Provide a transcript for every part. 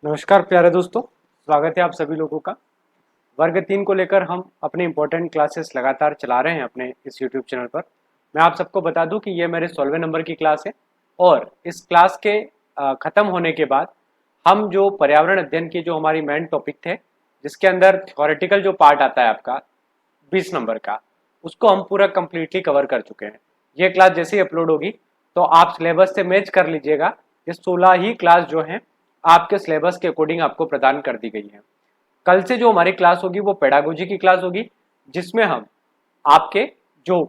नमस्कार प्यारे दोस्तों, स्वागत है आप सभी लोगों का। वर्ग 3 को लेकर हम अपने इम्पोर्टेंट क्लासेस लगातार चला रहे हैं अपने इस यूट्यूब चैनल पर। मैं आप सबको बता दूं कि ये मेरे 16वें नंबर की क्लास है और इस क्लास के ख़त्म होने के बाद हम जो पर्यावरण अध्ययन की जो हमारी मेन टॉपिक थे, जिसके अंदर थ्योरेटिकल जो पार्ट आता है आपका 20 नंबर का, उसको हम पूरा कम्प्लीटली कवर कर चुके हैं। ये क्लास जैसे ही अपलोड होगी तो आप सिलेबस से मैच कर लीजिएगा। ये 16 ही क्लास जो है आपके सिलेबस के अकॉर्डिंग आपको प्रदान कर दी गई है। कल से जो हमारी क्लास होगी वो पेडागोजी की क्लास होगी, जिसमें हम आपके जो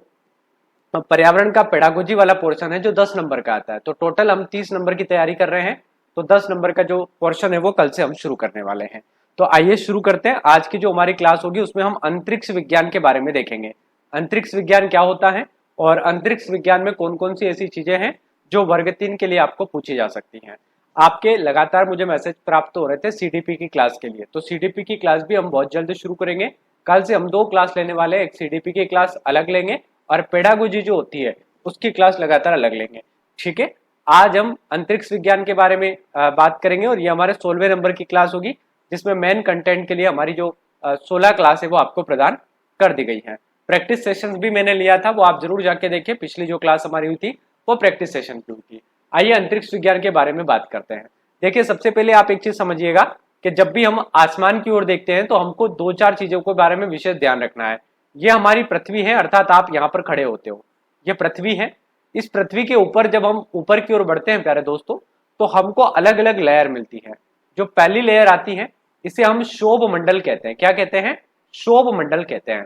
पर्यावरण का पेडागोजी वाला पोर्शन है जो 10 नंबर का आता है, तो टोटल हम 30 नंबर की तैयारी कर रहे हैं। तो 10 नंबर का जो पोर्शन है वो कल से हम शुरू करने वाले हैं। तो आइए शुरू करते हैं। आज की जो हमारी क्लास होगी उसमें हम अंतरिक्ष विज्ञान के बारे में देखेंगे। अंतरिक्ष विज्ञान क्या होता है और अंतरिक्ष विज्ञान में कौन कौन सी ऐसी चीजें हैं जो वर्ग 3 के लिए आपको पूछी जा सकती हैं। आपके लगातार मुझे मैसेज प्राप्त हो रहे थे सीडीपी की क्लास के लिए, तो सीडीपी की क्लास भी हम बहुत जल्द शुरू करेंगे। कल से हम 2 क्लास लेने वाले हैं, एक सीडीपी की क्लास अलग लेंगे और पेडागोजी जो होती है उसकी क्लास लगातार अलग लेंगे। ठीक है, आज हम अंतरिक्ष विज्ञान के बारे में बात करेंगे और ये हमारे 16वें नंबर की क्लास होगी, जिसमें मेन कंटेंट के लिए हमारी जो 16 क्लास है वो आपको प्रदान कर दी गई है। प्रैक्टिस सेशंस भी मैंने लिया था, वो आप जरूर जाके देखिए। पिछली जो क्लास हमारी हुई थी वो प्रैक्टिस सेशन की हुई थी। आइए अंतरिक्ष विज्ञान के बारे में बात करते हैं। देखिए, सबसे पहले आप एक चीज समझिएगा कि जब भी हम आसमान की ओर देखते हैं तो हमको 2-4 चीजों के बारे में विशेष ध्यान रखना है। ये हमारी पृथ्वी है, अर्थात आप यहाँ पर खड़े होते हो, ये पृथ्वी है। इस पृथ्वी के ऊपर जब हम ऊपर की ओर बढ़ते हैं प्यारे दोस्तों, तो हमको अलग अलग लेयर मिलती है। जो पहली लेयर आती है इसे हम शोभ मंडल कहते हैं। क्या कहते हैं? शोभ मंडल कहते हैं।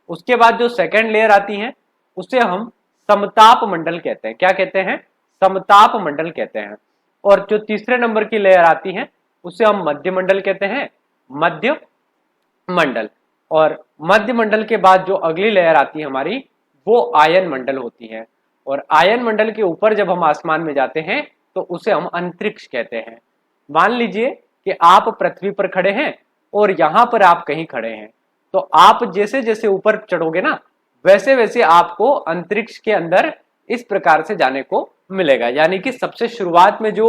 उसके बाद जो सेकेंड लेयर आती है उसे हम समताप मंडल कहते हैं। क्या कहते हैं? समताप मंडल कहते हैं। और जो तीसरे नंबर की लेयर आती है उसे हम मध्य मंडल कहते हैं, मध्य मंडल। और मध्य मंडल के बाद जो अगली लेयर आती है हमारी, वो आयन मंडल होती है। और आयन मंडल के ऊपर जब हम आसमान में जाते हैं तो उसे हम अंतरिक्ष कहते हैं। मान लीजिए कि आप पृथ्वी पर खड़े हैं और यहां पर आप कहीं खड़े हैं, तो आप जैसे जैसे ऊपर चढ़ोगे ना, वैसे वैसे आपको अंतरिक्ष के अंदर इस प्रकार से जाने को मिलेगा। यानी कि सबसे शुरुआत में जो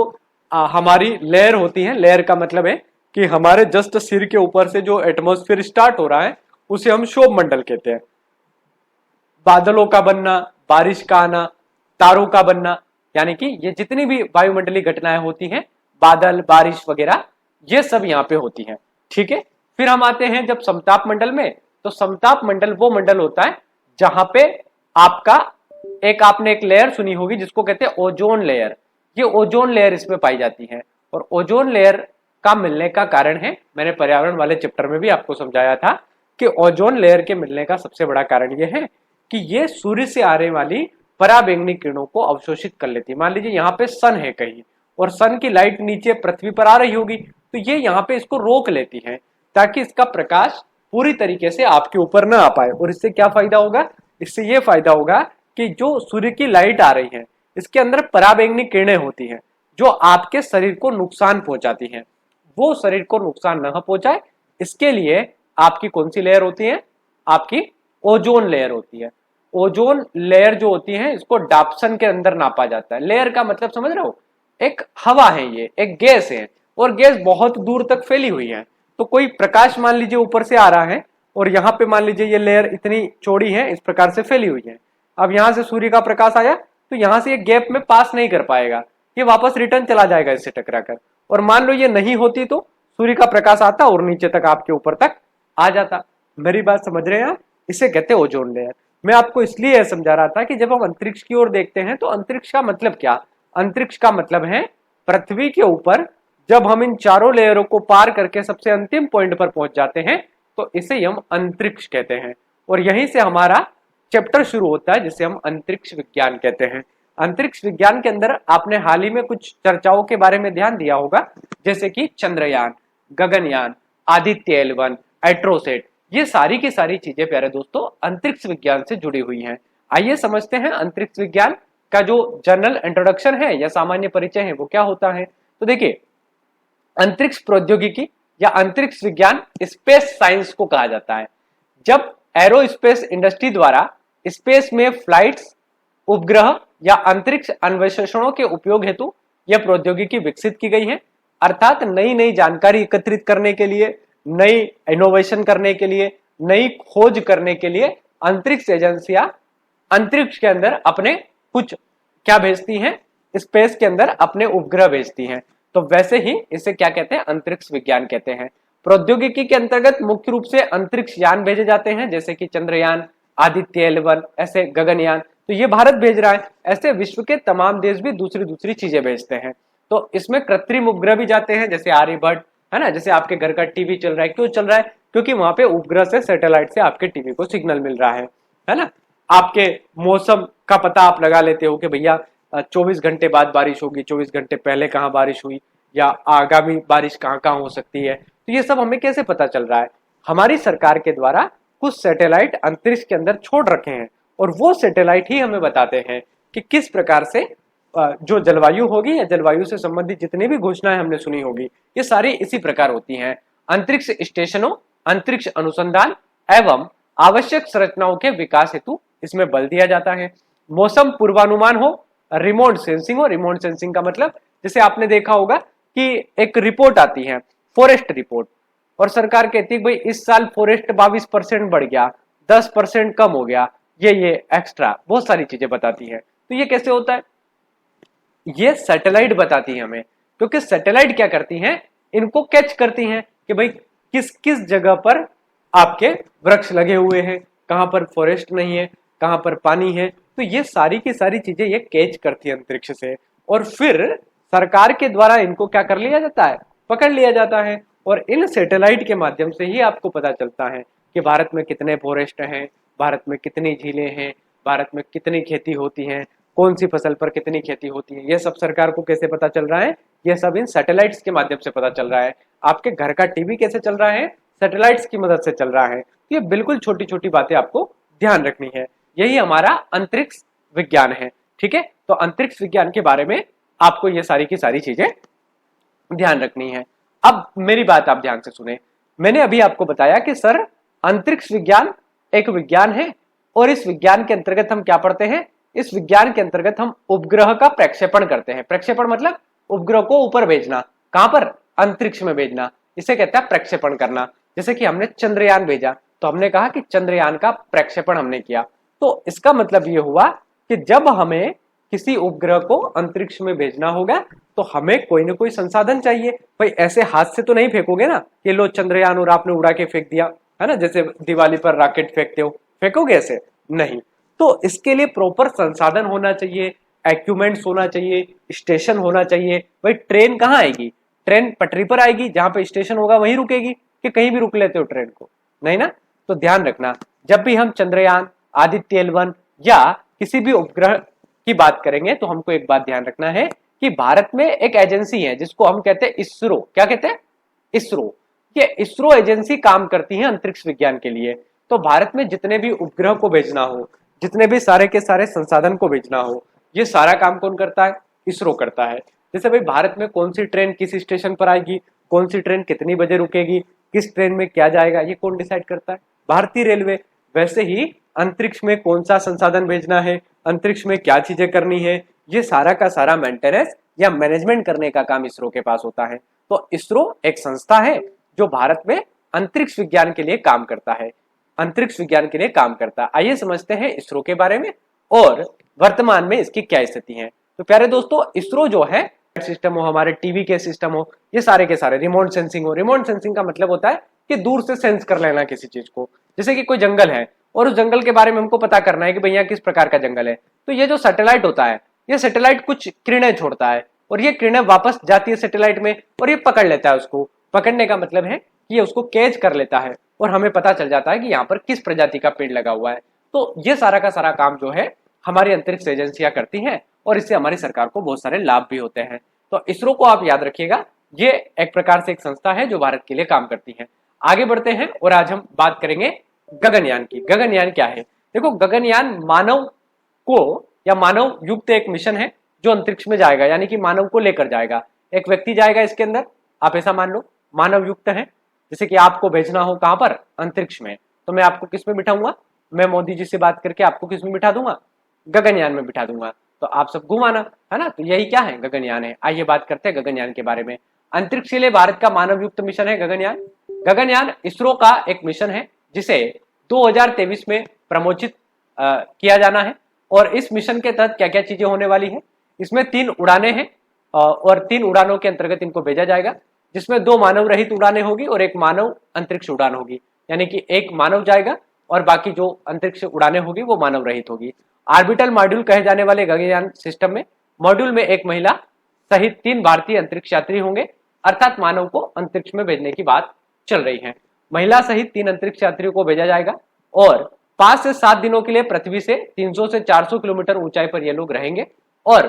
हमारी लेयर होती है, लेयर का मतलब है कि हमारे जस्ट सिर के ऊपर से जो एटमॉस्फेयर स्टार्ट हो रहा है उसे हम शोभ मंडल कहते हैं। बादलों का बनना, बारिश का आना, तारों का बनना, यानी कि ये जितनी भी वायुमंडलीय घटनाएं होती हैं, बादल, बारिश वगैरह, ये सब यहाँ पे होती हैं। ठीक है, फिर हम आते हैं जब समताप मंडल में, तो समताप मंडल वो मंडल होता है जहां पे आपका आपने एक लेयर सुनी होगी जिसको कहते हैं ओजोन लेयर। ये ओजोन लेयर इसमें पाई जाती है। और ओजोन लेयर का मिलने का कारण है, मैंने पर्यावरण वाले चैप्टर में भी आपको समझाया था कि ओजोन लेयर के मिलने का सबसे बड़ा कारण यह है कि ये सूर्य से आने वाली पराबैंगनी किरणों को अवशोषित कर लेती है। मान लीजिए यहाँ पे सन है कहीं और सन की लाइट नीचे पृथ्वी पर आ रही होगी, तो ये यहाँ पे इसको रोक लेती है ताकि इसका प्रकाश पूरी तरीके से आपके ऊपर ना आ पाए। और इससे क्या फायदा होगा? इससे ये फायदा होगा कि जो सूर्य की लाइट आ रही है इसके अंदर पराबैंगनी किरणें होती हैं जो आपके शरीर को नुकसान पहुंचाती हैं। वो शरीर को नुकसान न पहुंचाए इसके लिए आपकी कौन सी लेयर होती है? आपकी ओजोन लेयर होती है। ओजोन लेयर जो होती है इसको डाप्सन के अंदर नापा जाता है। लेयर का मतलब समझ रहे हो? एक हवा है, ये एक गैस है और गैस बहुत दूर तक फैली हुई है। तो कोई प्रकाश मान लीजिए ऊपर से आ रहा है और यहाँ पे मान लीजिए ये लेयर इतनी चौड़ी है, इस प्रकार से फैली हुई है। अब यहां से सूर्य का प्रकाश आया तो यहां से ये गैप में पास नहीं कर पाएगा, ये वापस रिटर्न चला जाएगा इससे टकराकर। और मान लो ये नहीं होती तो सूर्य का प्रकाश आता और नीचे तक आपके ऊपर तक आ जाता। मेरी बात समझ रहे हैं आप? इसे कहते हैं ओजोन लेयर। मैं आपको इसलिए यह समझा रहा था कि जब हम अंतरिक्ष की ओर देखते हैं तो अंतरिक्ष का मतलब क्या? अंतरिक्ष का मतलब है पृथ्वी के ऊपर जब हम इन चारों लेयरों को पार करके सबसे अंतिम पॉइंट पर पहुंच जाते हैं तो इसे हम अंतरिक्ष कहते हैं। और यहीं से हमारा चैप्टर शुरू होता है जिसे हम अंतरिक्ष विज्ञान कहते हैं। अंतरिक्ष विज्ञान के अंदर आपने हाल ही में कुछ चर्चाओं के बारे में ध्यान दिया होगा, जैसे कि चंद्रयान, गगनयान, आदित्य L1, एट्रोसेट, ये सारी की सारी चीजें प्यारे दोस्तों अंतरिक्ष विज्ञान से जुड़ी हुई हैं। आइए समझते हैं अंतरिक्ष विज्ञान का जो जनरल इंट्रोडक्शन है या सामान्य परिचय है वो क्या होता है। तो देखिए, अंतरिक्ष प्रौद्योगिकी या अंतरिक्ष विज्ञान स्पेस साइंस को कहा जाता है। जब एरोस्पेस इंडस्ट्री द्वारा स्पेस में फ्लाइट्स, उपग्रह या अंतरिक्ष अन्वेषणों के उपयोग हेतु यह प्रौद्योगिकी विकसित की गई है। अर्थात नई नई जानकारी एकत्रित करने के लिए, नई इनोवेशन करने के लिए, नई खोज करने के लिए अंतरिक्ष एजेंसियां अंतरिक्ष के अंदर अपने कुछ क्या भेजती हैं, स्पेस के अंदर अपने उपग्रह भेजती हैं। तो वैसे ही इसे क्या कहते हैं, अंतरिक्ष विज्ञान कहते हैं। प्रौद्योगिकी के अंतर्गत मुख्य रूप से अंतरिक्ष यान भेजे जाते हैं, जैसे कि चंद्रयान, आदित्य L1, ऐसे गगनयान, तो ये भारत भेज रहा है। ऐसे विश्व के तमाम देश भी दूसरी दूसरी चीजें भेजते हैं। तो इसमें कृत्रिम उपग्रह भी जाते हैं, जैसे आर्यभट्ट, है ना, जैसे आपके घर का टीवी चल रहा है, क्यों चल रहा है, क्योंकि वहां पे उपग्रह से, सैटेलाइट से आपके टीवी को सिग्नल मिल रहा है ना। आपके मौसम का पता आप लगा लेते हो कि भैया 24 घंटे बाद बारिश होगी, 24 घंटे पहले कहाँ बारिश हुई, या आगामी बारिश कहाँ कहाँ हो सकती है। तो ये सब हमें कैसे पता चल रहा है, हमारी सरकार के द्वारा कुछ सैटेलाइट अंतरिक्ष के अंदर छोड़ रखे हैं, और वो सैटेलाइट ही हमें बताते हैं कि किस प्रकार से जो जलवायु होगी या जलवायु से संबंधित जितनी भी घोषणाएं हमने सुनी होगी, ये सारी इसी प्रकार होती हैं। अंतरिक्ष स्टेशनों, अंतरिक्ष अनुसंधान एवं आवश्यक संरचनाओं के विकास हेतु इसमें बल दिया जाता है। मौसम पूर्वानुमान हो, रिमोट सेंसिंग हो। रिमोट सेंसिंग का मतलब जैसे आपने देखा होगा कि एक रिपोर्ट आती है, फॉरेस्ट रिपोर्ट, और सरकार कहती है भाई इस साल फॉरेस्ट 22% बढ़ गया, 10% कम हो गया, ये एक्स्ट्रा बहुत सारी चीजें बताती है। तो ये कैसे होता है, ये सैटेलाइट बताती है हमें, क्योंकि सैटेलाइट क्या करती हैं, इनको कैच करती हैं कि भाई किस किस जगह पर आपके वृक्ष लगे हुए हैं, कहां पर फॉरेस्ट नहीं है, कहां पर पानी है। तो ये सारी की सारी चीजें ये कैच करती है अंतरिक्ष से, और फिर सरकार के द्वारा इनको क्या कर लिया जाता है, पकड़ लिया जाता है। और इन सैटेलाइट के माध्यम से ही आपको पता चलता है कि भारत में कितने फॉरेस्ट हैं, भारत में कितनी झीलें हैं, भारत में कितनी खेती होती है, कौन सी फसल पर कितनी खेती होती है। ये सब सरकार को कैसे पता चल रहा है, ये सब इन सैटेलाइट्स के माध्यम से पता चल रहा है। आपके घर का टीवी कैसे चल रहा है, सैटेलाइट्स की मदद से चल रहा है। तो ये बिल्कुल छोटी छोटी बातें आपको ध्यान रखनी है। यही हमारा अंतरिक्ष विज्ञान है, ठीक है। तो अंतरिक्ष विज्ञान के बारे में आपको ये सारी की सारी चीजें ध्यान रखनी है। अब मेरी बात आप ध्यान से सुने। मैंने अभी आपको बताया कि सर अंतरिक्ष विज्ञान एक विज्ञान है, और इस विज्ञान के अंतर्गत हम क्या पढ़ते हैं, इस विज्ञान के अंतर्गत हम उपग्रह का प्रक्षेपण करते हैं। प्रक्षेपण मतलब उपग्रह को ऊपर भेजना, कहां पर, अंतरिक्ष में भेजना, इसे कहता है प्रक्षेपण करना। जैसे कि हमने चंद्रयान भेजा, तो हमने कहा कि चंद्रयान का प्रक्षेपण हमने किया। तो इसका मतलब ये हुआ कि जब हमें किसी उपग्रह को अंतरिक्ष में भेजना होगा तो हमें कोई ना कोई संसाधन चाहिए। भाई ऐसे हाथ से तो नहीं फेंकोगे ना कि लो चंद्रयान और आपने उड़ा के फेंक दिया, है ना, जैसे दिवाली पर रॉकेट फेंकते हो, फेंकोगे ऐसे नहीं। तो इसके लिए प्रॉपर संसाधन होना चाहिए, इक्विपमेंट्स होना चाहिए, स्टेशन होना चाहिए। भाई ट्रेन कहाँ आएगी, ट्रेन पटरी पर आएगी, जहां पे स्टेशन होगा वहीं रुकेगी, कि कहीं भी रुक लेते हो ट्रेन को, नहीं ना। तो ध्यान रखना, जब भी हम चंद्रयान, आदित्य L1 या किसी भी उपग्रह की बात करेंगे तो हमको एक बात ध्यान रखना है कि भारत में एक एजेंसी है जिसको हम कहते हैं इसरो। क्या कहते हैं, इसरो। ये इसरो एजेंसी काम करती है अंतरिक्ष विज्ञान के लिए। तो भारत में जितने भी उपग्रह को भेजना हो, जितने भी सारे के सारे संसाधन को भेजना हो, ये सारा काम कौन करता है, इसरो करता है। जैसे भाई भारत में कौन सी ट्रेन किस स्टेशन पर आएगी, कौन सी ट्रेन कितनी बजे रुकेगी, किस ट्रेन में क्या जाएगा, ये कौन डिसाइड करता है, भारतीय रेलवे। वैसे ही अंतरिक्ष में कौन सा संसाधन भेजना है, अंतरिक्ष में क्या चीजें करनी है, ये सारा का सारा मेंटेनेंस या मैनेजमेंट करने का काम इसरो के पास होता है। तो इसरो एक संस्था है जो भारत में अंतरिक्ष विज्ञान के लिए काम करता है, अंतरिक्ष विज्ञान के लिए काम करता है। आइए समझते हैं इसरो के बारे में और वर्तमान में इसकी क्या स्थिति है। तो प्यारे दोस्तों, इसरो जो है सिस्टम हो, हमारे टीवी के सिस्टम हो, ये सारे के सारे रिमोट सेंसिंग हो। रिमोट सेंसिंग का मतलब होता है कि दूर से सेंस कर लेना किसी चीज को। जैसे कि कोई जंगल है और उस जंगल के बारे में हमको पता करना है कि भैया किस प्रकार का जंगल है, तो ये जो सैटेलाइट होता है, ये सैटेलाइट कुछ किरणें छोड़ता है और ये किरणें वापस जाती है सैटेलाइट में और ये पकड़ लेता है उसको। पकड़ने का मतलब है कि ये उसको कैच कर लेता है और हमें पता चल जाता है कि यहाँ पर किस प्रजाति का पेड़ लगा हुआ है। तो ये सारा का सारा काम जो है हमारी अंतरिक्ष एजेंसियां करती हैं और इससे हमारी सरकार को बहुत सारे लाभ भी होते हैं। तो इसरो को आप याद रखिएगा, ये एक प्रकार से एक संस्था है जो भारत के लिए काम करती है। आगे बढ़ते हैं और आज हम बात करेंगे गगनयान की। गगनयान क्या है? देखो, गगनयान मानव को या मानव युक्त एक मिशन है जो अंतरिक्ष में जाएगा, यानी कि मानव को लेकर जाएगा। एक व्यक्ति जाएगा इसके अंदर, आप ऐसा मान लो मानव युक्त है। जैसे कि आपको भेजना हो कहां पर, अंतरिक्ष में, तो मैं आपको किस में बिठाऊंगा, मैं मोदी जी से बात करके आपको किस में बिठा दूंगा, गगनयान में बिठा दूंगा। तो आप सब घुमाना, है ना। तो यही क्या है, गगनयान है। आइए बात करते हैं गगनयान के बारे में। अंतरिक्ष के लिए भारत का मानव युक्त मिशन है गगनयान। गगनयान इसरो का एक मिशन है जिसे 2023 में प्रमोचित किया जाना है। और इस मिशन के तहत क्या क्या चीजें होने वाली है, इसमें 3 उड़ानें हैं और 3 उड़ानों के अंतर्गत इनको भेजा जाएगा, जिसमें 2 मानव रहित उड़ानें होगी और 1 मानव अंतरिक्ष उड़ान होगी। यानी कि 1 मानव जाएगा और बाकी जो अंतरिक्ष उड़ानें होगी वो मानव रहित होगी। ऑर्बिटल मॉड्यूल कहे जाने वाले गगनयान सिस्टम में मॉड्यूल में 1 महिला सहित 3 भारतीय अंतरिक्ष यात्री होंगे, अर्थात मानव को अंतरिक्ष में भेजने की बात चल रही है। महिला सहित 3 अंतरिक्ष यात्रियों को भेजा जाएगा और 5 से 7 दिनों के लिए पृथ्वी से 300 से 400 किलोमीटर ऊंचाई पर ये लोग रहेंगे और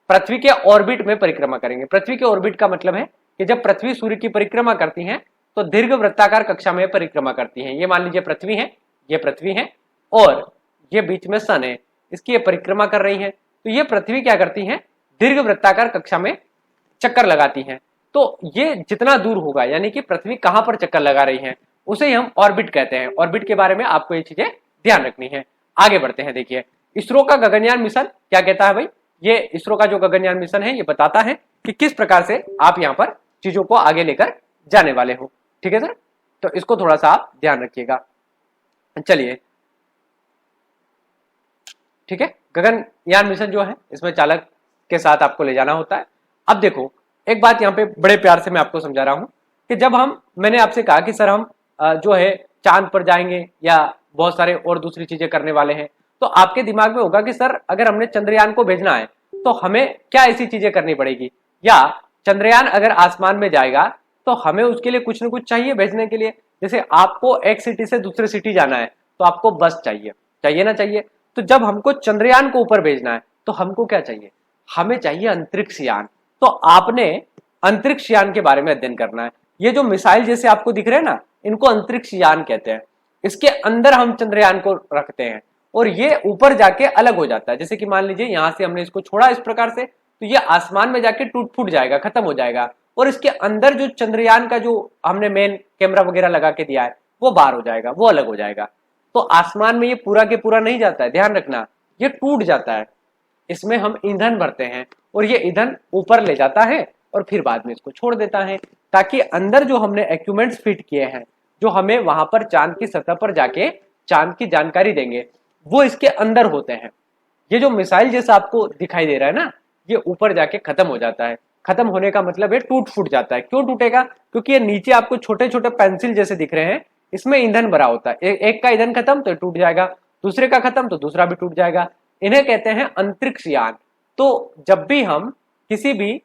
पृथ्वी के ऑर्बिट में परिक्रमा करेंगे। पृथ्वी के ऑर्बिट का मतलब है कि जब पृथ्वी सूर्य की परिक्रमा करती है तो दीर्घ वृत्ताकार कक्षा में परिक्रमा करती है। ये मान लीजिए पृथ्वी है, ये पृथ्वी है और ये बीच में सन है, इसकी ये परिक्रमा कर रही है। तो ये पृथ्वी क्या करती है, दीर्घ वृत्ताकार कक्षा में चक्कर लगाती है। तो ये जितना दूर होगा, यानी कि पृथ्वी कहां पर चक्कर लगा रही है, उसे ही हम ऑर्बिट कहते हैं। ऑर्बिट के बारे में आपको ये चीजें ध्यान रखनी है। आगे बढ़ते हैं। देखिए इसरो का गगनयान मिशन क्या कहता है भाई, ये इसरो का जो गगनयान मिशन है ये बताता है कि किस प्रकार से आप यहाँ पर चीजों को आगे लेकर जाने वाले हो। ठीक है सर, तो इसको थोड़ा सा आप ध्यान रखिएगा। चलिए ठीक है, गगनयान मिशन जो है इसमें चालक के साथ आपको ले जाना होता है। अब देखो एक बात यहाँ पे बड़े प्यार से मैं आपको समझा रहा हूं कि जब मैंने आपसे कहा कि सर हम जो है चांद पर जाएंगे या बहुत सारे और दूसरी चीजें करने वाले हैं, तो आपके दिमाग में होगा कि सर अगर हमने चंद्रयान को भेजना है तो हमें क्या ऐसी चीजें करनी पड़ेगी, या चंद्रयान अगर आसमान में जाएगा तो हमें उसके लिए कुछ न कुछ चाहिए भेजने के लिए। जैसे आपको एक सिटी से दूसरे सिटी जाना है तो आपको बस चाहिए, चाहिए ना चाहिए। तो जब हमको चंद्रयान को ऊपर भेजना है तो हमको क्या चाहिए, हमें चाहिए अंतरिक्ष यान। तो आपने अंतरिक्ष यान के बारे में अध्ययन करना है। ये जो मिसाइल जैसे आपको दिख रहे हैं ना, इनको अंतरिक्ष यान कहते हैं। इसके अंदर हम चंद्रयान को रखते हैं और ये ऊपर जाके अलग हो जाता है। जैसे कि मान लीजिए यहां से हमने इसको छोड़ा इस प्रकार से, तो ये आसमान में जाके टूट फूट जाएगा, खत्म हो जाएगा। और इसके अंदर जो चंद्रयान का जो हमने मेन कैमरा वगैरह लगा के दिया है वो बाहर हो जाएगा, वो अलग हो जाएगा। तो आसमान में ये पूरा के पूरा नहीं जाता है, ध्यान रखना, ये टूट जाता है। इसमें हम ईंधन भरते हैं और ये ईंधन ऊपर ले जाता है और फिर बाद में इसको छोड़ देता है, ताकि अंदर जो हमने इक्विपमेंट्स फिट किए हैं जो हमें वहां पर चांद की सतह पर जाके चांद की जानकारी देंगे, वो इसके अंदर होते हैं। ये जो मिसाइल जैसा आपको दिखाई दे रहा है ना, ये ऊपर जाके खत्म हो जाता है। खत्म होने का मतलब है टूट फूट जाता है। क्यों टूटेगा, क्योंकि ये नीचे आपको छोटे छोटे पेंसिल जैसे दिख रहे हैं, इसमें ईंधन भरा होता है। एक का ईंधन खत्म तो टूट जाएगा, दूसरे का खत्म तो दूसरा भी टूट जाएगा। इन्हें कहते हैं अंतरिक्ष यान। तो जब भी हम किसी भी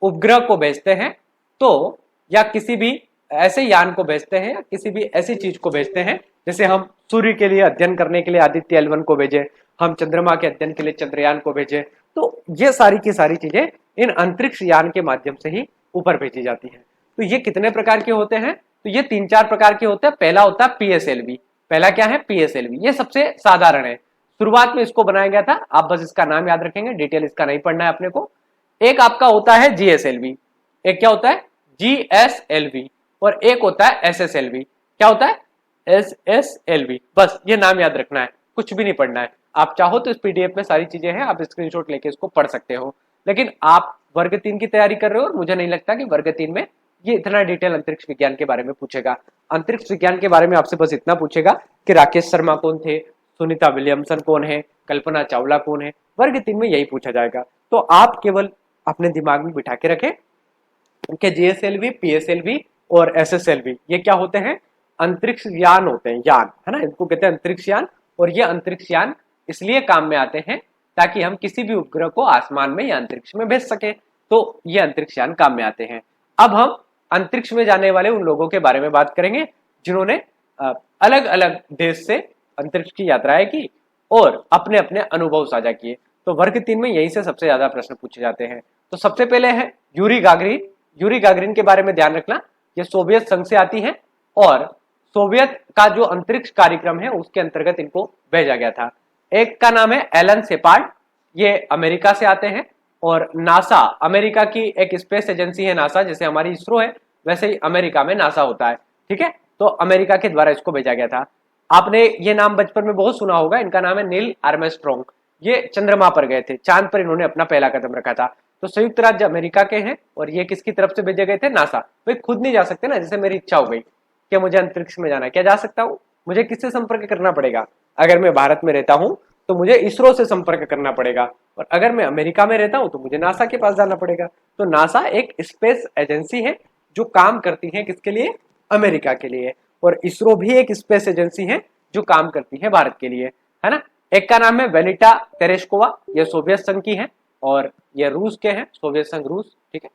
उपग्रह को भेजते हैं तो, या किसी भी ऐसे यान को भेजते हैं या किसी भी ऐसी चीज को भेजते हैं, जैसे हम सूर्य के लिए अध्ययन करने के लिए आदित्य L1 को भेजे, हम चंद्रमा के अध्ययन के लिए चंद्रयान को भेजे, तो ये सारी की सारी चीजें इन अंतरिक्ष यान के माध्यम से ही ऊपर भेजी जाती हैं। तो ये कितने प्रकार के होते हैं, तो ये 3-4 प्रकार के होते हैं। पहला होता है PSLV। पहला क्या है, PSLV। ये सबसे साधारण है, शुरुआत में इसको बनाया गया था, आप बस इसका नाम याद रखेंगे, डिटेल इसका नहीं पढ़ना है अपने को। एक आपका होता है GSLV, एक क्या होता है GSLV, और एक होता है SSLV। क्या होता है SSLV, बस ये नाम याद रखना है, कुछ भी नहीं पढ़ना है। आप चाहो तो इस PDF में सारी चीजें हैं, आप स्क्रीनशॉट लेके इसको पढ़ सकते हो। लेकिन आप वर्ग 3 की तैयारी कर रहे हो और मुझे नहीं लगता कि वर्ग 3 में ये इतना डिटेल अंतरिक्ष विज्ञान के बारे में पूछेगा। अंतरिक्ष विज्ञान के बारे में आपसे बस इतना पूछेगा कि राकेश शर्मा कौन थे, सुनीता विलियमसन कौन है, कल्पना चावला कौन है। वर्ग 3 में यही पूछा जाएगा। तो आप केवल अपने दिमाग में बिठा के रखें कि GSLV, PSLV और SSLV ये क्या होते हैं, अंतरिक्ष यान होते हैं, यान है ना, इनको कहते हैं अंतरिक्ष यान। और ये अंतरिक्ष यान इसलिए काम में आते हैं ताकि हम किसी भी उपग्रह को आसमान में या अंतरिक्ष में भेज सके, तो ये अंतरिक्ष यान काम में आते हैं। अब हम अंतरिक्ष में जाने वाले उन लोगों के बारे में बात करेंगे जिन्होंने अलग अलग देश से अंतरिक्ष की यात्राएं की और अपने अपने अनुभव साझा किए। तो वर्ग 3 में यहीं से सबसे ज्यादा प्रश्न पूछे जाते हैं। तो सबसे पहले है यूरी गागरिन। यूरी गागरिन के बारे में ध्यान रखना, ये सोवियत संघ से आती है और सोवियत का जो अंतरिक्ष कार्यक्रम है उसके अंतर्गत इनको भेजा गया था। एक का नाम है एलन शेपार्ड, ये अमेरिका से आते हैं। और नासा, अमेरिका की एक स्पेस एजेंसी है नासा, जैसे हमारी इसरो है वैसे ही अमेरिका में नासा होता है, ठीक है। तो अमेरिका के द्वारा इसको भेजा गया था। आपने ये नाम बचपन में बहुत सुना होगा, इनका नाम है नील आर्मस्ट्रॉन्ग। ये चंद्रमा पर गए थे, चांद पर इन्होंने अपना पहला कदम रखा था। तो संयुक्त राज्य अमेरिका के हैं और ये किसकी तरफ से भेजे गए थे? नासा। वे खुद नहीं जा सकते ना, जैसे मेरी इच्छा हो गई कि मुझे अंतरिक्ष में जाना है, क्या जा सकता हूँ? मुझे किससे संपर्क करना पड़ेगा? अगर मैं भारत में रहता हूँ तो मुझे इसरो से संपर्क करना पड़ेगा, और अगर मैं अमेरिका में रहता हूँ तो मुझे नासा के पास जाना पड़ेगा। तो नासा एक स्पेस एजेंसी है जो काम करती है किसके लिए? अमेरिका के लिए। और इसरो भी एक स्पेस एजेंसी है जो काम करती है भारत के लिए, है ना। एक का नाम है वेलिटा तेरेस्कोवा, ये सोवियत संघ की है, और ये रूस के हैं, सोवियत संघ रूस, ठीक है।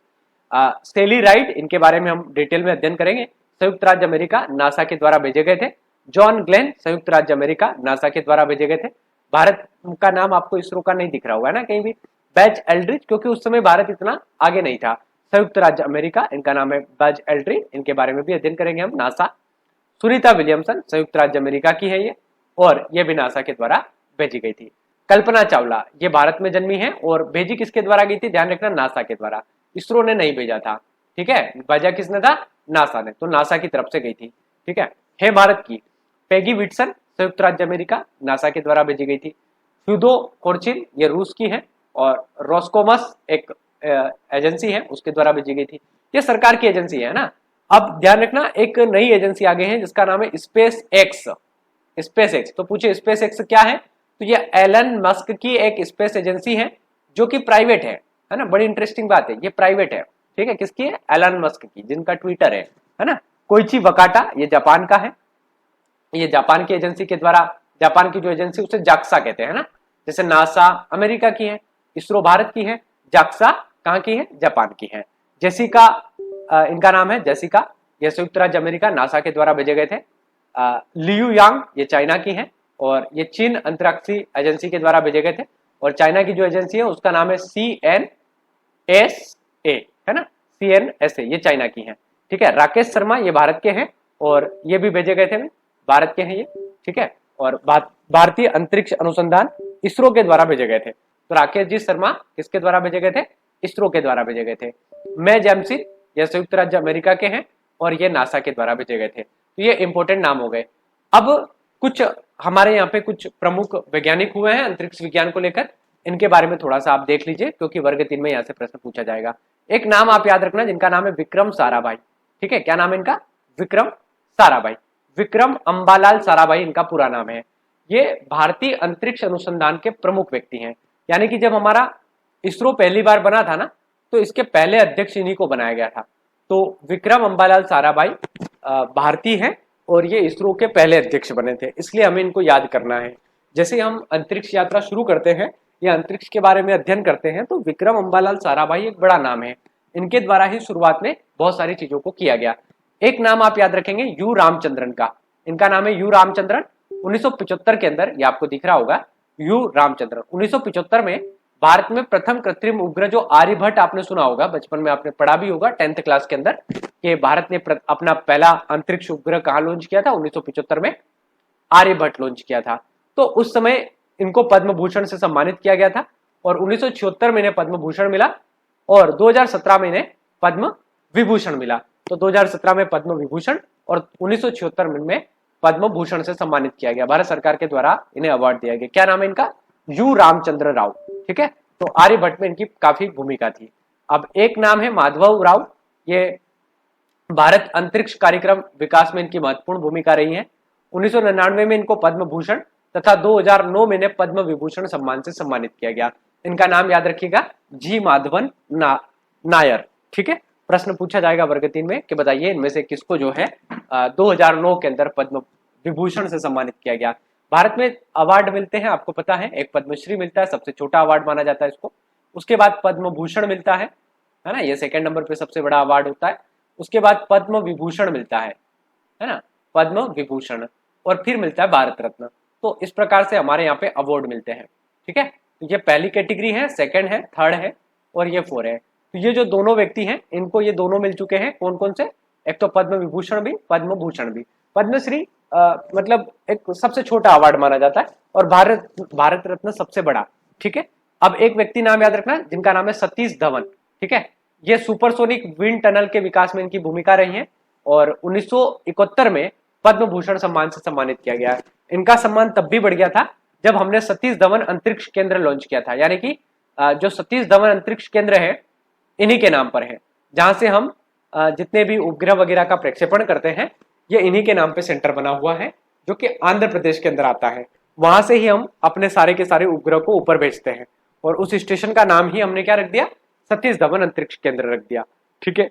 स्टेली राइट, इनके बारे में हम डिटेल में अध्ययन करेंगे। संयुक्त राज्य अमेरिका नासा के द्वारा भेजे गए थे। जॉन ग्लेन संयुक्त राज्य अमेरिका नासा के द्वारा भेजे गए थे। भारत का नाम आपको इसरो का नहीं दिख रहा होगा ना कहीं भी। बज एल्ड्रिन, क्योंकि उस समय भारत इतना आगे नहीं था। संयुक्त राज्य अमेरिका, इनका नाम है बज एल्ड्रिन, इनके बारे में भी अध्ययन करेंगे हम। नासा, सुनीता विलियमसन संयुक्त राज्य अमेरिका की है ये, और ये भी नासा के द्वारा भेजी गई थी। कल्पना चावला, ये भारत में जन्मी है और भेजी किसके द्वारा गई थी? ध्यान रखना, नासा के द्वारा। इसरो ने नहीं भेजा था, ठीक है। भेजा किसने था? नासा ने। तो नासा की तरफ से गई थी, ठीक है भारत की। पेगी विटसन संयुक्त राज्य अमेरिका, नासा के द्वारा भेजी गई थी। फ्यूदो कोर्चिन, ये रूस की है, और रोस्कोमस एक एजेंसी है, उसके द्वारा भेजी गई थी। ये सरकार की एजेंसी है ना। अब ध्यान रखना, एक नई एजेंसी आगे है जिसका नाम है स्पेस एक्स। स्पेस एक्स, तो पूछे स्पेस एक्स क्या है? तो ये एलन मस्क की एक स्पेस एजेंसी है जो कि प्राइवेट है ना। बड़ी इंटरेस्टिंग बात है, ये प्राइवेट है, ठीक है। किसकी है? एलन मस्क की, जिनका ट्विटर है ना। कोइची वकाटा, ये जापान का है, ये जापान की एजेंसी के द्वारा, जापान की जो एजेंसी उसे जाक्सा कहते हैं ना। जैसे नासा अमेरिका की है, इसरो भारत की है, जाक्सा कहाँ की है? जापान की है। जेसिका, इनका नाम है जेसिका, ये संयुक्त राज्य अमेरिका नासा के द्वारा भेजे गए थे। लियू यांग, ये चाइना की है, और ये चीन अंतरिक्षीय एजेंसी के द्वारा भेजे गए थे। और चाइना की जो एजेंसी है उसका नाम है CNSA, है ना, CNSA, ये चाइना की है, ठीक है। राकेश शर्मा, ये भारत के हैं, और ये भी भेजे गए थे, भारत के हैं ये, ठीक है। और भारतीय अंतरिक्ष अनुसंधान इसरो के द्वारा भेजे गए थे। तो राकेश जी शर्मा किसके द्वारा भेजे गए थे? इसरो के द्वारा भेजे गए थे। मैं जैमसिन, ये संयुक्त राज्य अमेरिका के हैं, और ये नासा के द्वारा भेजे गए थे। तो ये इंपॉर्टेंट नाम हो गए। अब कुछ हमारे यहाँ पे कुछ प्रमुख वैज्ञानिक हुए हैं अंतरिक्ष विज्ञान को लेकर, इनके बारे में थोड़ा सा आप देख लीजिए, क्योंकि वर्ग 3 में यहाँ से प्रश्न पूछा जाएगा। एक नाम आप याद रखना जिनका नाम है विक्रम साराभाई, ठीक है। क्या नाम है इनका? विक्रम साराभाई। विक्रम अंबालाल साराभाई इनका पूरा नाम है। ये भारतीय अंतरिक्ष अनुसंधान के प्रमुख व्यक्ति हैं। यानी कि जब हमारा इसरो पहली बार बना था ना, तो इसके पहले अध्यक्ष इन्हीं को बनाया गया था। तो विक्रम अंबालाल साराभाई भारतीय हैं, और ये इसरो के पहले अध्यक्ष बने थे, इसलिए हमें इनको याद करना है। जैसे हम अंतरिक्ष यात्रा शुरू करते हैं या अंतरिक्ष के बारे में अध्ययन करते हैं, तो विक्रम अंबालाल साराभाई एक बड़ा नाम है। इनके द्वारा ही शुरुआत में बहुत सारी चीजों को किया गया। एक नाम आप याद रखेंगे यू रामचंद्रन का, इनका नाम है यू रामचंद्रन। 1975 के अंदर, ये आपको दिख रहा होगा, यू रामचंद्रन। 1975 में भारत में प्रथम कृत्रिम उपग्रह जो आर्यभट्ट, आपने सुना होगा, बचपन में आपने पढ़ा भी होगा 10th क्लास के अंदर, कि भारत ने अपना पहला अंतरिक्ष उपग्रह कहाँ लॉन्च किया था? 1975 में आर्यभट्ट लॉन्च किया था। तो उस समय इनको पद्म भूषण से सम्मानित किया गया था, और 1976 में इन्हें पद्म भूषण मिला, और 2017 में इन्हें पद्म विभूषण मिला। तो 2017 में पद्म विभूषण और 1976 में पद्म भूषण से सम्मानित किया गया। भारत सरकार के द्वारा इन्हें अवार्ड दिया गया। क्या नाम है इनका? यू रामचंद्र राव, ठीक है। तो आर्यभट्ट में इनकी काफी भूमिका थी। अब एक नाम है माधव राव, ये भारत अंतरिक्ष कार्यक्रम विकास में इनकी महत्वपूर्ण भूमिका रही है। 1999 में इनको पद्म भूषण तथा 2009 में इन्हें पद्म विभूषण सम्मान से सम्मानित किया गया। इनका नाम याद रखिएगा, जी माधवन नायर, ठीक है। प्रश्न पूछा जाएगा वर्ग 3 में कि बताइए इनमें से किसको जो है 2009 के अंदर पद्म विभूषण से सम्मानित किया गया। भारत में अवार्ड मिलते हैं, आपको पता है, एक पद्मश्री मिलता है, सबसे छोटा अवार्ड माना जाता है इसको। उसके बाद पद्म भूषण मिलता है ना, ये सेकंड नंबर पे सबसे बड़ा अवार्ड होता है। उसके बाद पद्म विभूषण मिलता है ना, पद्म विभूषण, और फिर मिलता है भारत रत्न। तो इस प्रकार से हमारे यहाँ पे अवार्ड मिलते हैं, ठीक है। तो ये पहली कैटेगरी है, सेकंड है, थर्ड है, और ये 4 है। तो ये जो दोनों व्यक्ति हैं, इनको ये दोनों मिल चुके हैं। कौन कौन से? एक तो पद्म विभूषण भी, पद्म भूषण भी। पद्मश्री मतलब एक सबसे छोटा अवार्ड माना जाता है, और भारत रत्न सबसे बड़ा, ठीक है। अब एक व्यक्ति नाम याद रखना जिनका नाम है सतीश धवन, ठीक है। ये सुपरसोनिक विंड टनल के विकास में इनकी भूमिका रही है, और 1971 में पद्म भूषण सम्मान से सम्मानित किया गया। इनका सम्मान तब भी बढ़ गया था जब हमने सतीश धवन अंतरिक्ष केंद्र लॉन्च किया था। यानी कि जो सतीश धवन अंतरिक्ष केंद्र है इन्हीं के नाम पर है, जहां से हम जितने भी उपग्रह वगैरह का प्रक्षेपण करते हैं ये इन्हीं के नाम पे सेंटर बना हुआ है, जो कि आंध्र प्रदेश के अंदर आता है। वहां से ही हम अपने सारे के सारे उपग्रह को ऊपर भेजते हैं और उस स्टेशन का नाम ही हमने क्या रख दिया, सतीश धवन अंतरिक्ष केंद्र रख दिया। ठीक है,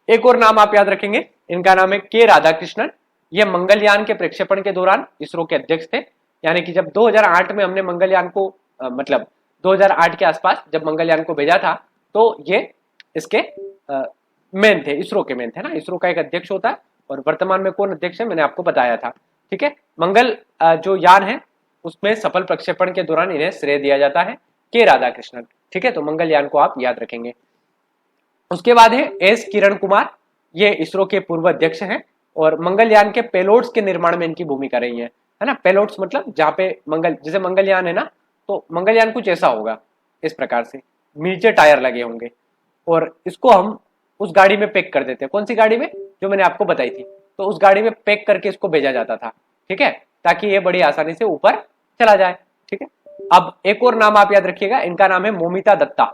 एक और नाम आप याद रखेंगे, इनका नाम है के राधाकृष्णन। ये मंगलयान के प्रक्षेपण के दौरान इसरो के अध्यक्ष थे। यानी कि जब 2008 में हमने मंगलयान को मतलब 2008 के आसपास जब मंगलयान को भेजा था तो ये इसके मेन थे, इसरो के मेन थे ना। इसरो का एक अध्यक्ष होता है और वर्तमान में कौन अध्यक्ष है मैंने आपको बताया था। ठीक है, मंगल जो यान है उसमें सफल प्रक्षेपण के दौरान इन्हें श्रेय दिया जाता है, के राधाकृष्णन। ठीक है, तो मंगलयान को आप याद रखेंगे। उसके बाद है एस किरण कुमार, ये इसरो के पूर्व अध्यक्ष हैं और मंगलयान के पेलोड्स के निर्माण में इनकी भूमिका रही है ना। पेलोड्स मतलब जहाँ पे जैसे मंगलयान है ना, तो मंगलयान कुछ ऐसा होगा, इस प्रकार से नीचे टायर लगे होंगे और इसको हम उस गाड़ी में पैक कर देते हैं। कौन सी गाड़ी में, जो मैंने आपको बताई थी, तो उस गाड़ी में पैक करके इसको भेजा जाता था। ठीक है, ताकि ये बड़ी आसानी से ऊपर चला जाए। ठीक है, अब एक और नाम आप याद रखिएगा, इनका नाम है मोमिता दत्ता,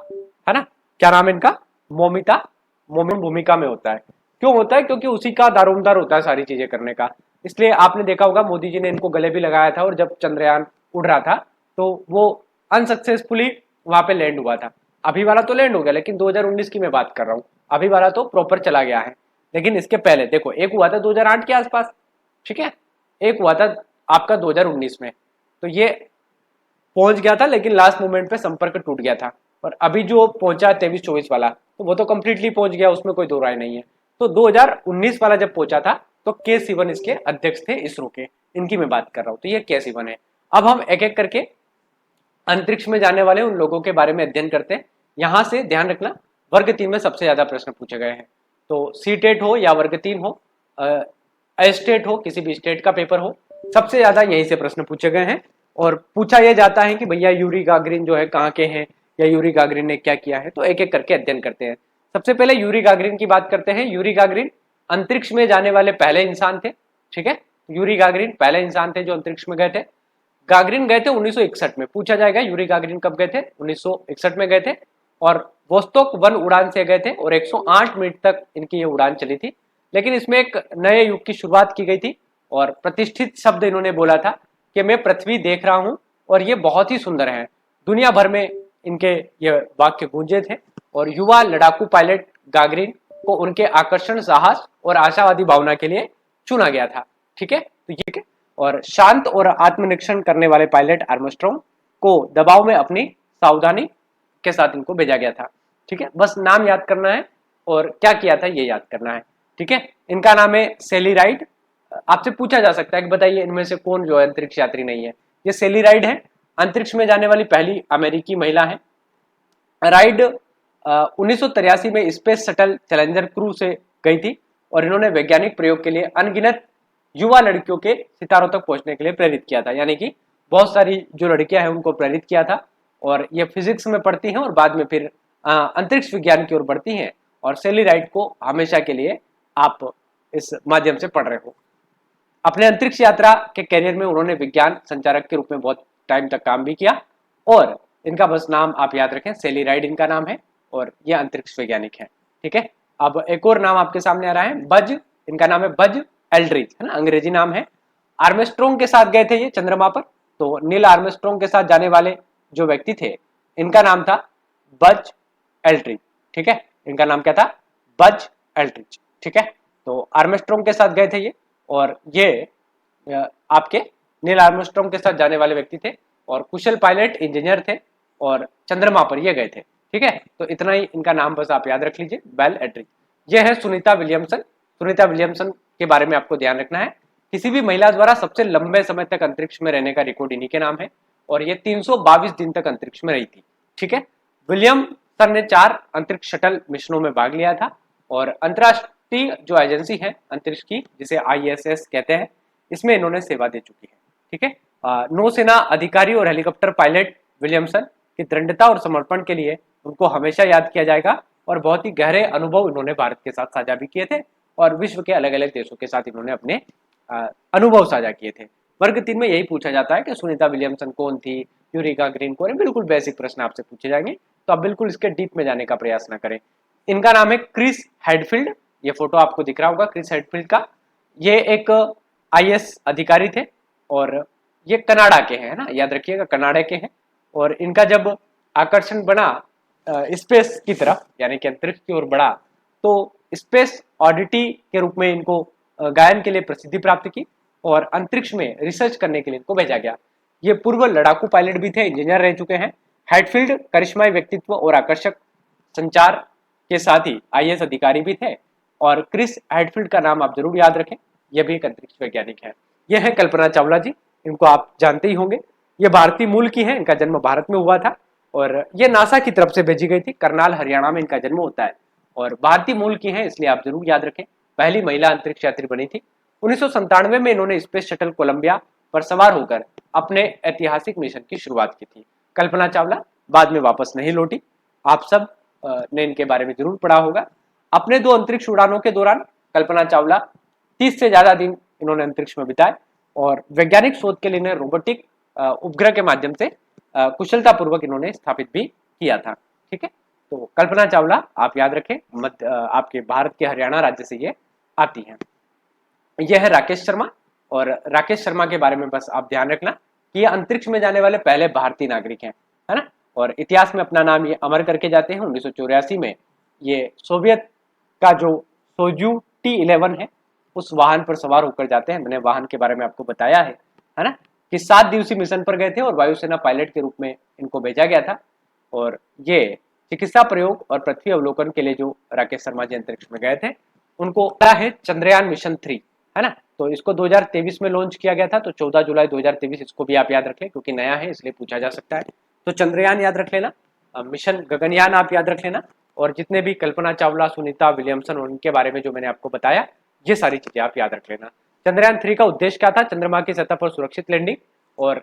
है ना। क्या नाम है इनका, मोमिता। मोमिन भूमिका में होता है, क्यों होता है, क्योंकि उसी का दारोमदार होता है सारी चीजें करने का। इसलिए आपने देखा होगा मोदी जी ने इनको गले भी लगाया था और जब चंद्रयान उड़ रहा था तो वो अनसक्सेसफुली वहां पे लैंड हुआ था। अभी वाला तो लैंड हो गया, लेकिन 2019 की मैं बात कर रहा हूँ, अभी वाला तो प्रॉपर चला गया है। लेकिन इसके पहले देखो, एक हुआ था 2008 के आसपास, ठीक है, एक हुआ था आपका 2019 में, तो ये पहुंच गया था लेकिन लास्ट मोमेंट पे संपर्क टूट गया था। और अभी जो पहुंचा 23-24 वाला, तो वो तो कंप्लीटली पहुंच गया, उसमें कोई दो राय नहीं है। तो 2019 वाला जब पहुंचा था तो के सिवन इसके अध्यक्ष थे इसरो के, इनकी मैं बात कर रहा हूं। तो ये के सिवन है। अब हम एक एक करके अंतरिक्ष में जाने वाले उन लोगों के बारे में अध्ययन करते हैं। यहां से ध्यान रखना, वर्ग 3 में सबसे ज्यादा प्रश्न पूछे गए हैं। तो सी टेट हो या वर्ग 3 हो, स्टेट हो, किसी भी स्टेट का पेपर हो, सबसे ज्यादा यहीं से प्रश्न पूछे गए हैं। और पूछा यह जाता है कि भैया यूरी गागरिन जो है कहाँ के हैं, या यूरी गागरिन ने क्या किया है। तो एक एक करके अध्ययन करते हैं। सबसे पहले यूरी गागरिन की बात करते हैं। यूरी गागरिन अंतरिक्ष में जाने वाले पहले इंसान थे। ठीक है, यूरी गागरिन पहले इंसान थे जो अंतरिक्ष में गए थे। गागरिन गए थे 1961 में। पूछा जाएगा यूरी गागरिन कब गए थे, 1961 में गए थे और वोस्तोक 1 उड़ान से गए थे और 108 मिनट तक इनकी ये उड़ान चली थी। लेकिन इसमें एक नए युग की शुरुआत की गई थी और प्रतिष्ठित शब्द इन्होंने बोला था कि मैं पृथ्वी देख रहा हूं और ये बहुत ही सुंदर है। दुनिया भर में इनके ये वाक्य गूंजे थे और युवा लड़ाकू पायलट गागरिन को उनके आकर्षण, साहस और आशावादी भावना के लिए चुना गया था। ठीक है, तो ये और शांत और आत्मनिरीक्षण करने वाले पायलट आर्मस्ट्रॉन्ग को दबाव में अपनी सावधानी के साथ इनको भेजा गया था। ठीक है, बस नाम याद करना है और क्या किया था ये याद करना है। ठीक है, इनका नाम है सेली राइड। आपसे पूछा जा सकता है कि बताइए इनमें से कौन जो है अंतरिक्ष यात्री नहीं है। ये सेली राइड है, अंतरिक्ष में जाने वाली पहली अमेरिकी महिला है। राइड 1983 में स्पेस शटल चैलेंजर क्रू से गई थी और इन्होंने वैज्ञानिक प्रयोग के लिए अनगिनत युवा लड़कियों के सितारों तक पहुंचने के लिए प्रेरित किया था। यानी कि बहुत सारी जो लड़कियां हैं उनको प्रेरित किया था और ये फिजिक्स में पढ़ती हैं और बाद में फिर अंतरिक्ष विज्ञान की ओर बढ़ती हैं। और सेली राइड को हमेशा के लिए आप इस माध्यम से पढ़ रहे हो। अपने अंतरिक्ष यात्रा के करियर में उन्होंने विज्ञान संचारक के रूप में बहुत टाइम तक काम भी किया और इनका बस नाम आप याद रखें, सेली राइड इनका नाम है और यह अंतरिक्ष वैज्ञानिक है। ठीक है, अब एक और नाम आपके सामने आ रहा है, बज। इनका नाम है बज एल्ड्रिच, है ना, अंग्रेजी नाम है। आर्मस्ट्रॉन्ग के साथ गए थे ये चंद्रमा पर। तो नील आर्मस्ट्रॉन्ग के साथ जाने वाले जो व्यक्ति थे इनका नाम था बज एल्ड्रिच। ठीक है, इनका नाम क्या था, बज एल्ड्रिच। ठीक है, तो आर्मस्ट्रॉन्ग के साथ गए थे ये और ये आपके नील आर्मस्ट्रॉन्ग के साथ जाने वाले व्यक्ति थे और कुशल पायलट इंजीनियर थे और चंद्रमा पर ये गए थे। ठीक है, तो इतना ही इनका नाम बस आप याद रख लीजिए, बेल एल्ड्रिच। ये है सुनीता विलियमसन। सुनीता विलियमसन के बारे में आपको ध्यान रखना है, किसी भी महिला द्वारा सबसे लंबे समय तक अंतरिक्ष में रहने का रिकॉर्ड इन्हीं के नाम है और ये 322 दिन तक अंतरिक्ष में रही थी। ठीक है, विलियमसन ने 4 अंतरिक्ष शटल मिशनों में भाग लिया था और अंतरराष्ट्रीय जो एजेंसी है अंतरिक्ष की, जिसे ISS कहते हैं, इसमें इन्होंने सेवा दे चुकी है। ठीक है, नौसेना अधिकारी और हेलीकॉप्टर पायलट विलियमसन की दृढ़ता और समर्पण के लिए उनको हमेशा याद किया जाएगा और बहुत ही गहरे अनुभव इन्होंने भारत के साथ साझा भी किए थे और विश्व के अलग अलग देशों के साथ इन्होंने अपने अनुभव साझा किए थे। वर्ग 3 में यही पूछा जाता है कि सुनीता विलियमसन कौन थी, यूरिका ग्रीन कौन है, बिल्कुल बेसिक प्रश्न आपसे पूछे जाएंगे, तो आप बिल्कुल इसके डीप में जाने का प्रयास ना करें। इनका नाम है क्रिस हेडफील्ड, ये फोटो आपको दिख रहा होगा क्रिस हेडफील्ड का। ये एक IAS अधिकारी थे और ये कनाडा के हैं, है ना, याद रखिएगा कनाडा के हैं। और इनका जब आकर्षण बना स्पेस की तरफ यानी कि अंतरिक्ष की ओर बढ़ा, तो स्पेस ऑडिटी के रूप में इनको गायन के लिए प्रसिद्धि प्राप्त की और अंतरिक्ष में रिसर्च करने के लिए इनको भेजा गया। ये पूर्व लड़ाकू पायलट भी थे, इंजीनियर रह चुके हैं। हेडफील्ड करिश्माई व्यक्तित्व और आकर्षक संचार के साथ ही IAS अधिकारी भी थे। और क्रिस हेडफील्ड का नाम आप जरूर याद रखें, यह भी एक अंतरिक्ष वैज्ञानिक है। यह है कल्पना चावला जी, इनको आप जानते ही होंगे। ये भारतीय मूल की है, इनका जन्म भारत में हुआ था और ये नासा की तरफ से भेजी गई थी। करनाल हरियाणा में इनका जन्म होता है और भारतीय मूल की है, इसलिए आप जरूर याद रखें। पहली महिला अंतरिक्ष यात्री बनी थी। 1997 में इन्होंने स्पेस शटल कोलंबिया पर सवार होकर अपने ऐतिहासिक मिशन की शुरुआत की थी। कल्पना चावला बाद में वापस नहीं लौटी, आप सब ने इनके बारे में जरूर पढ़ा होगा। अपने 2 अंतरिक्ष उड़ानों के दौरान कल्पना चावला 30 से ज्यादा दिन इन्होंने अंतरिक्ष में बिताए और वैज्ञानिक शोध के लिए रोबोटिक उपग्रह के माध्यम से कुशलता पूर्वक इन्होंने स्थापित भी किया था। ठीक है, तो कल्पना चावला आप याद रखें, आपके भारत के हरियाणा राज्य से ये आती हैं। यह है राकेश शर्मा और राकेश शर्मा के बारे में बस आप ध्यान रखना कि ये अंतरिक्ष में जाने वाले पहले भारतीय नागरिक हैं, है ना। और इतिहास में अपना नाम ये अमर करके जाते हैं। 1984 में ये सोवियत का जो सोयू T11 है उस वाहन पर सवार होकर जाते हैं। मैंने वाहन के बारे में आपको बताया है ना, कि 7 दिवसीय मिशन पर गए थे और वायुसेना पायलट के रूप में इनको भेजा गया था। और ये चिकित्सा प्रयोग और पृथ्वी अवलोकन के लिए जो राकेश शर्मा जी अंतरिक्ष में गए थे उनको है चंद्रयान मिशन 3, है ना। तो इसको 2023 में लॉन्च किया गया था, तो 14 जुलाई 2023 इसको भी आप याद रखें क्योंकि नया है इसलिए पूछा जा सकता है। तो चंद्रयान याद रख लेना, मिशन गगनयान आप याद रख लेना और जितने भी कल्पना चावला, सुनीता विलियमसन उनके बारे में जो मैंने आपको बताया ये सारी चीजें आप याद रख लेना। चंद्रयान 3 का उद्देश्य क्या था? चंद्रमा की सतह पर सुरक्षित लैंडिंग और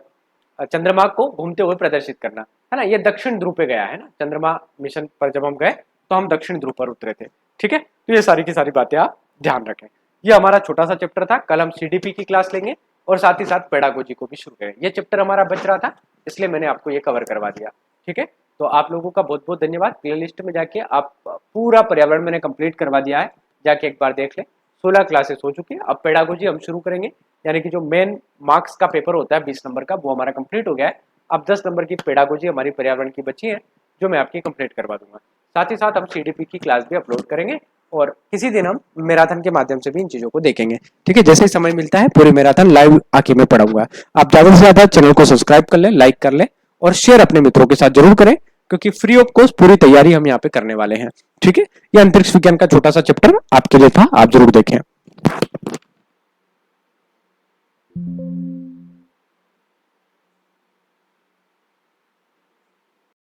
चंद्रमा को घूमते हुए प्रदर्शित करना, है ना। ये दक्षिण ध्रुव पे गया है ना, चंद्रमा मिशन पर जब हम गए तो हम दक्षिण ध्रुव पर उतरे थे। ठीक है, तो ये सारी की सारी बातें आप ध्यान रखें। ये हमारा छोटा सा चैप्टर था, कल हम CDP की क्लास लेंगे और साथ ही साथ पेडागोजी को भी शुरू करेंगे। ये चैप्टर हमारा बच रहा था इसलिए मैंने आपको ये कवर करवा दिया। ठीक है, तो आप लोगों का बहुत बहुत धन्यवाद। प्ले लिस्ट में जाके आप पूरा पर्यावरण मैंने कंप्लीट करवा दिया है, जाके एक बार देख लें। 16 क्लासेस हो चुकी है, अब पेडागोजी हम शुरू करेंगे, यानी कि जो मेन मार्क्स का पेपर होता है 20 नंबर का वो हमारा कंप्लीट हो गया है। अब 10 नंबर की पेडागोजी हमारी पर्यावरण की बची है जो मैं आपकी कंप्लीट करवा दूंगा। साथ ही साथ हम CDP की क्लास भी अपलोड करेंगे और किसी दिन हम मैराथन के माध्यम से भी इन चीजों को देखेंगे। ठीक है, जैसे ही समय मिलता है पूरी मैराथन लाइव आके मैं पढ़ाऊंगा। आप ज्यादा से ज्यादा चैनल को सब्सक्राइब कर ले, लाइक कर ले और शेयर अपने मित्रों के साथ जरूर करें क्योंकि फ्री ऑफ कॉस्ट पूरी तैयारी हम यहाँ पे करने वाले हैं। ठीक है, ये अंतरिक्ष विज्ञान का छोटा सा चैप्टर आपके लिए था, आप जरूर देखें।